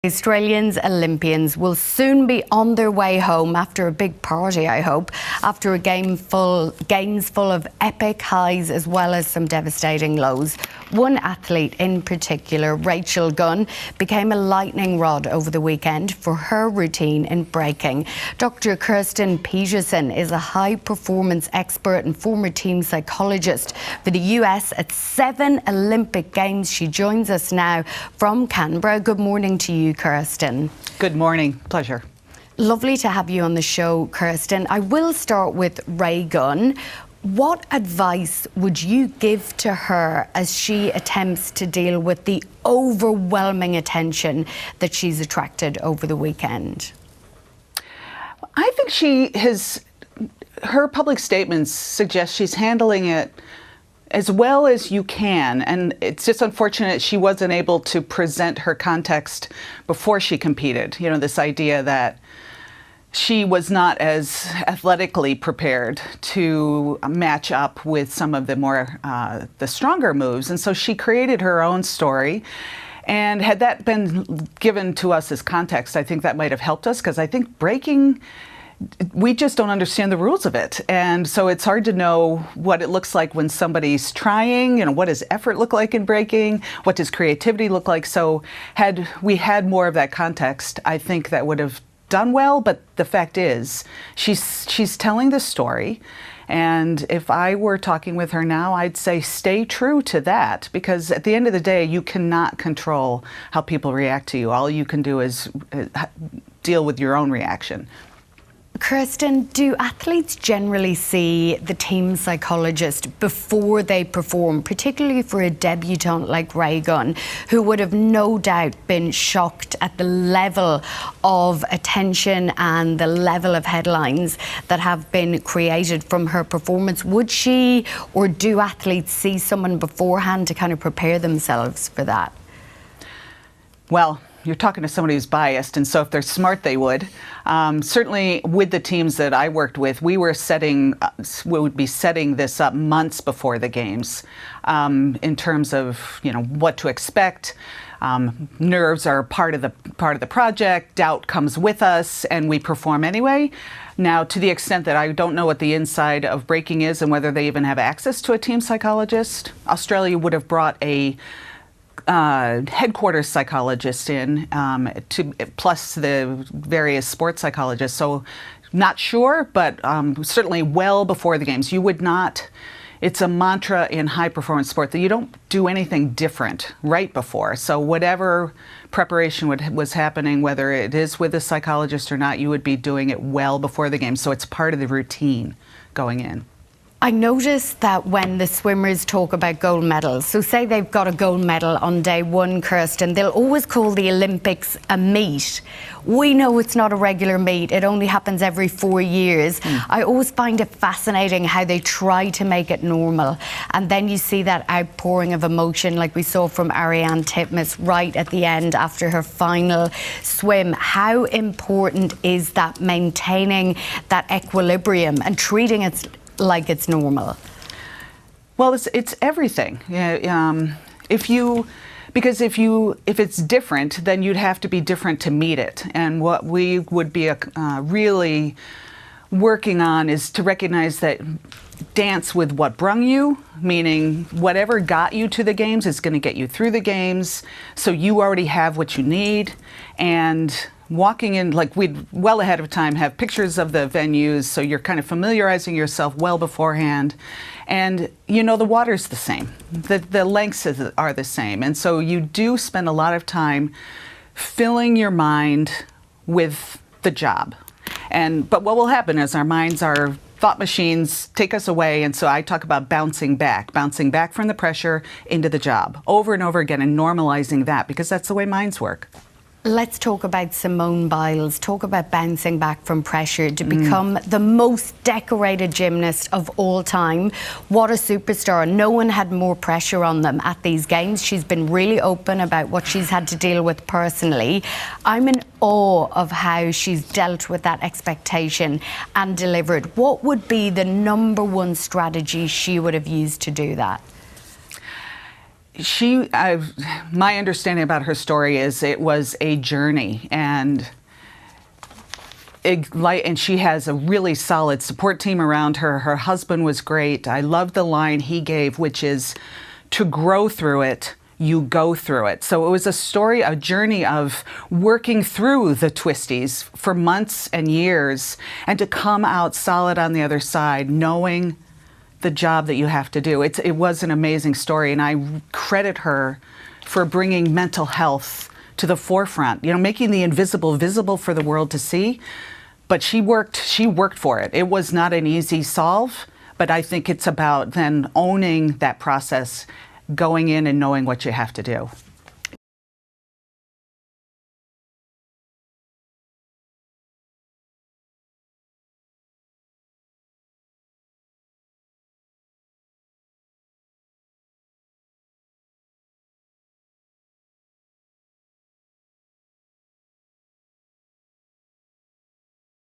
Australians Olympians will soon be on their way home after a big party, I hope, after a games full of epic highs as well as some devastating lows. One athlete in particular, Rachael Gunn, became a lightning rod over the weekend for her routine in breaking. Dr. Kirsten Peterson is a high-performance expert and former team psychologist for the US at 7 Olympic Games. She joins us now from Canberra. Good morning to you, Kirsten. Good morning. Pleasure. Lovely to have you on the show, Kirsten. I will start with Ray Gunn. What advice would you give to her as she attempts to deal with the overwhelming attention that she's attracted over the weekend? I think her public statements suggest she's handling it as well as you can, and it's just unfortunate she wasn't able to present her context before she competed. You know, this idea that she was not as athletically prepared to match up with some of the more, the stronger moves, and so she created her own story. And had that been given to us as context, I think that might have helped us, because I think breaking, we just don't understand the rules of it. And so it's hard to know what it looks like when somebody's trying, you know, what does effort look like in breaking? What does creativity look like? So had we had more of that context, I think that would have done well. But the fact is, she's telling the story. And if I were talking with her now, I'd say stay true to that, because at the end of the day, you cannot control how people react to you. All you can do is deal with your own reaction. Kirsten, do athletes generally see the team psychologist before they perform, particularly for a debutant like Ray Gunn, who would have no doubt been shocked at the level of attention and the level of headlines that have been created from her performance? Would she, or do athletes see someone beforehand to kind of prepare themselves for that? Well, you're talking to somebody who's biased, and so if they're smart, they would. Certainly with the teams that I worked with, we would be setting this up months before the games in terms of, you know, what to expect. Nerves are part of the project. Doubt comes with us, and we perform anyway. Now, to the extent that I don't know what the inside of breaking is and whether they even have access to a team psychologist, Australia would have brought a headquarters psychologist in, plus the various sports psychologists. So not sure, but certainly well before the games. You would not, it's a mantra in high performance sport that you don't do anything different right before. So whatever preparation was happening, whether it is with a psychologist or not, you would be doing it well before the game. So it's part of the routine going in. I noticed that when the swimmers talk about gold medals, so say they've got a gold medal on day one, Kirsten, they'll always call the Olympics a meet. We know it's not a regular meet. It only happens every 4 years. I always find it fascinating how they try to make it normal. And then you see that outpouring of emotion like we saw from Ariarne Titmus right at the end after her final swim. How important is that, maintaining that equilibrium and treating it like it's normal? Well, it's everything. Because if it's different, then you'd have to be different to meet it. And what we would be really working on is to recognize that dance with what brung you, meaning whatever got you to the games is going to get you through the games. So you already have what you need, and walking in, like, we'd well ahead of time have pictures of the venues, so you're kind of familiarizing yourself well beforehand. And, you know, the water's the same. The lengths are the same. And so you do spend a lot of time filling your mind with the job. But what will happen is our minds are thought machines take us away, and so I talk about bouncing back from the pressure into the job over and over again, and normalizing that, because that's the way minds work. Let's talk about Simone Biles. Talk about bouncing back from pressure to become the most decorated gymnast of all time. What a superstar. No one had more pressure on them at these games. She's been really open about what she's had to deal with personally. I'm in awe of how she's dealt with that expectation and delivered. What would be the #1 strategy she would have used to do that? My understanding about her story is it was a journey, and she has a really solid support team around her. Her husband was great. I love the line he gave, which is, to grow through it, you go through it. So it was a journey of working through the twisties for months and years, and to come out solid on the other side, knowing the job that you have to do. It was an amazing story, and I credit her for bringing mental health to the forefront, making the invisible visible for the world to see. But she worked for it. It was not an easy solve, but I think it's about then owning that process, going in and knowing what you have to do.